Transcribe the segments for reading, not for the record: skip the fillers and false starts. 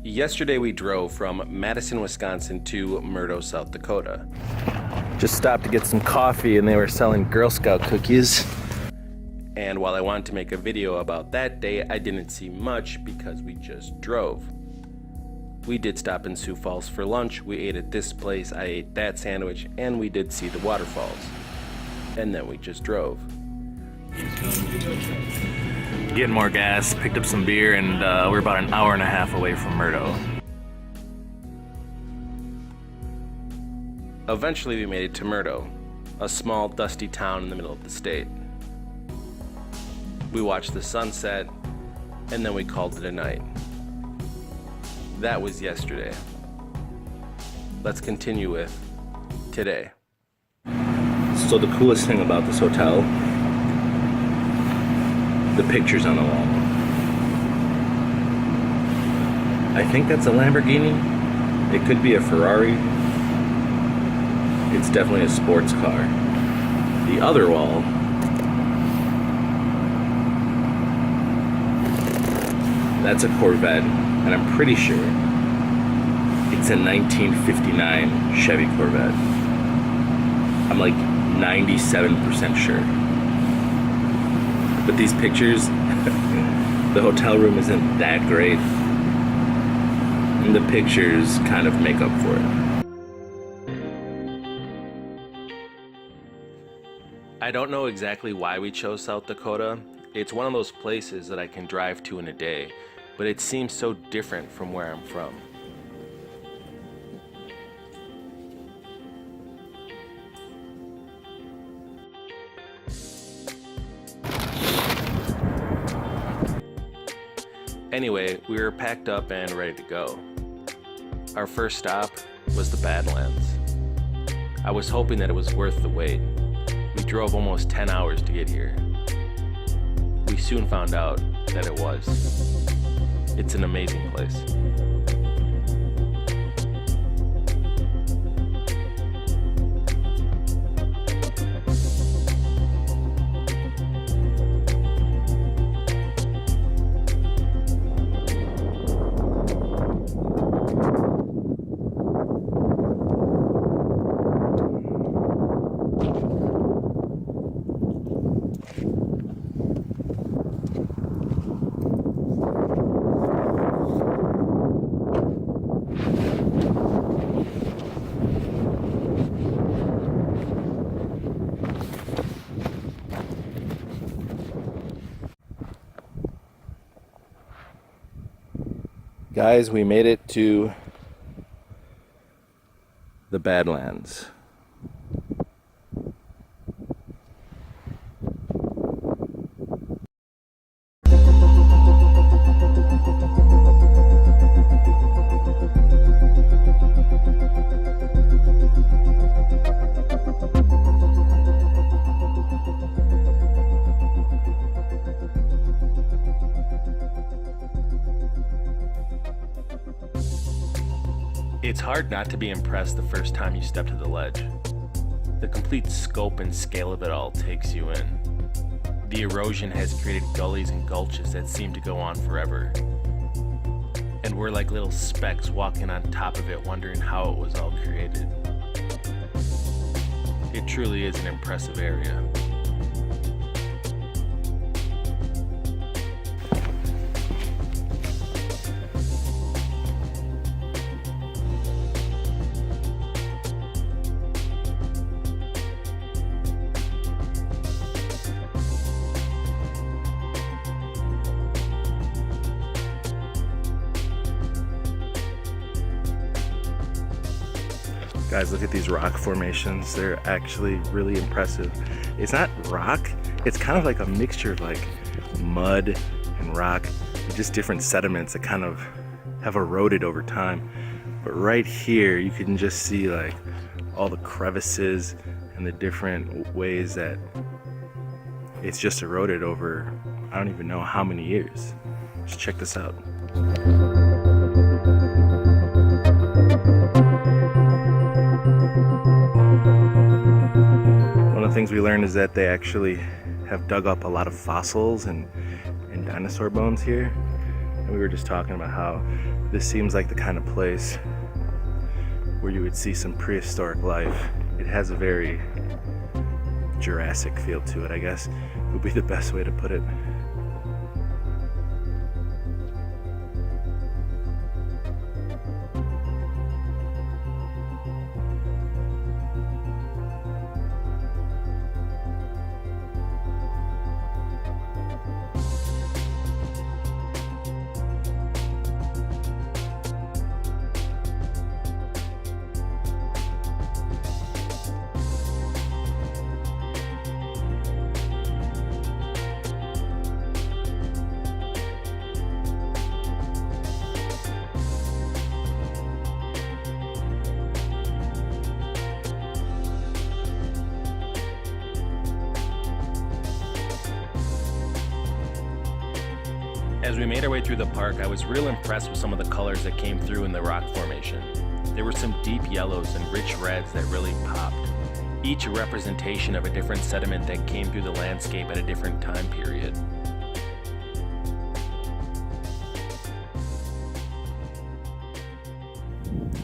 Yesterday we drove from Madison, Wisconsin to Murdo, South Dakota. Just stopped to get some coffee and they were selling Girl Scout cookies. And while I wanted to make a video about that day, I didn't see much because we just drove. We did stop in Sioux Falls for lunch, we ate at this place, I ate that sandwich, and we did see the waterfalls. And then we just drove. Getting more gas, picked up some beer, and we're about an hour and a half away from Murdo. Eventually we made it to Murdo, a small dusty town in the middle of the state. We watched the sunset, and then we called it a night. That was yesterday. Let's continue with today. So the coolest thing about this hotel, the pictures on the wall. I think that's a Lamborghini. It could be a Ferrari. It's definitely a sports car. The other wall, that's a Corvette, and I'm pretty sure it's a 1959 Chevy Corvette. I'm like 97% sure. But these pictures, the hotel room isn't that great, and the pictures kind of make up for it. I don't know exactly why we chose South Dakota. It's one of those places that I can drive to in a day, but it seems so different from where I'm from. Anyway, we were packed up and ready to go. Our first stop was the Badlands. I was hoping that it was worth the wait. We drove almost 10 hours to get here. We soon found out that it was. It's an amazing place. Guys, we made it to the Badlands. It's hard not to be impressed the first time you step to the ledge. The complete scope and scale of it all takes you in. The erosion has created gullies and gulches that seem to go on forever. And we're like little specks walking on top of it, wondering how it was all created. It truly is an impressive area. Guys, look at these rock formations. They're actually really impressive. It's not rock, it's kind of like a mixture of like mud and rock, just different sediments that kind of have eroded over time. But right here, you can just see like all the crevices and the different ways that it's just eroded over, I don't even know how many years. Just check this out. One of the things we learned is that they actually have dug up a lot of fossils and dinosaur bones here. And we were just talking about how this seems like the kind of place where you would see some prehistoric life. It has a very Jurassic feel to it, I guess, would be the best way to put it. As we made our way through the park, I was real impressed with some of the colors that came through in the rock formation. There were some deep yellows and rich reds that really popped, each a representation of a different sediment that came through the landscape at a different time period.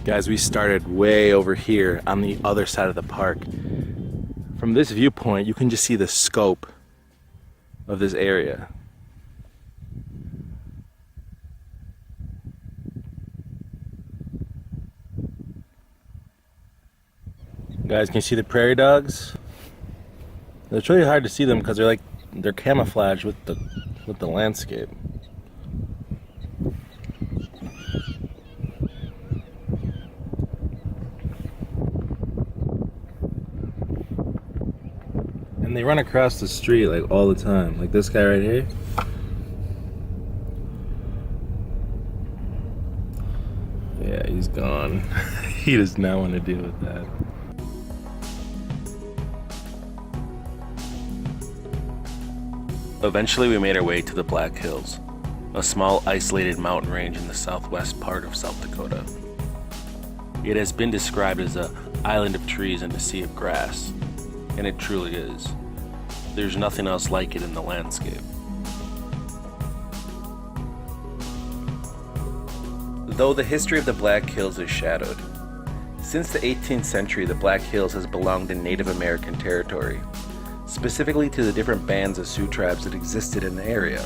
Guys, we started way over here on the other side of the park. From this viewpoint, you can just see the scope of this area. Guys, can you see the prairie dogs? It's really hard to see them because they're camouflaged with the landscape. And they run across the street like all the time. Like this guy right here. Yeah, he's gone. He does not want to deal with that. Eventually we made our way to the Black Hills, a small isolated mountain range in the southwest part of South Dakota. It has been described as an island of trees and a sea of grass, and it truly is. There's nothing else like it in the landscape. Though the history of the Black Hills is shadowed, since the 18th century the Black Hills has belonged in Native American territory, specifically to the different bands of Sioux tribes that existed in the area.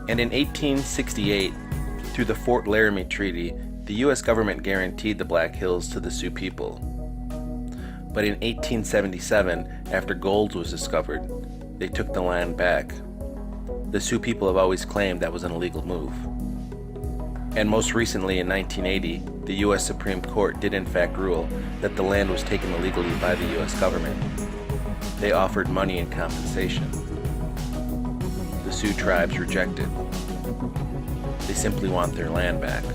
And in 1868, through the Fort Laramie Treaty, the U.S. government guaranteed the Black Hills to the Sioux people. But in 1877, after gold was discovered, they took the land back. The Sioux people have always claimed that was an illegal move. And most recently in 1980, the U.S. Supreme Court did in fact rule that the land was taken illegally by the U.S. government. They offered money in compensation. The Sioux tribes rejected. They simply want their land back.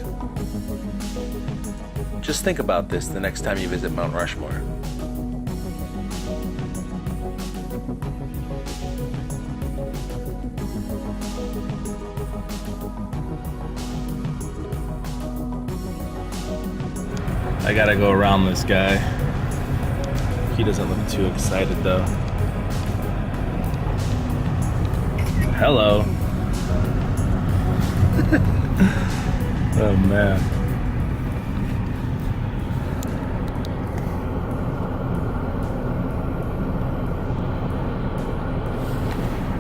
Just think about this the next time you visit Mount Rushmore. I gotta go around this guy. He doesn't look too excited though. Hello. Oh man.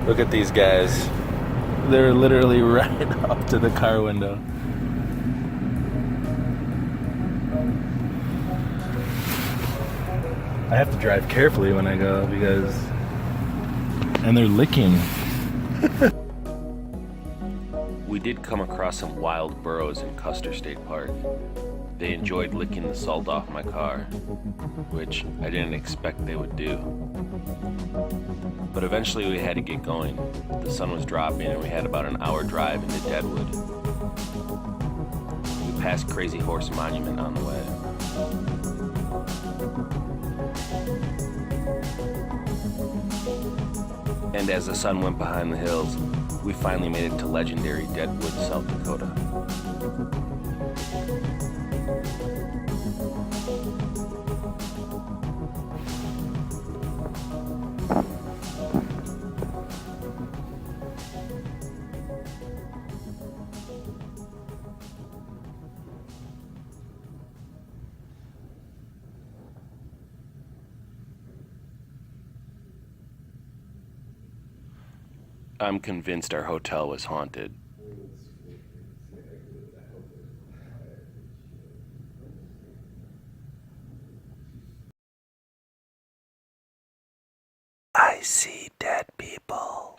Look at these guys. They're literally right up to the car window. I have to drive carefully when I go because... And they're licking. We did come across some wild burros in Custer State Park. They enjoyed licking the salt off my car, which I didn't expect they would do. But eventually we had to get going. The sun was dropping and we had about an hour drive into Deadwood. We passed Crazy Horse Monument on the way. And as the sun went behind the hills, we finally made it to legendary Deadwood, South Dakota. I'm convinced our hotel was haunted. I see dead people.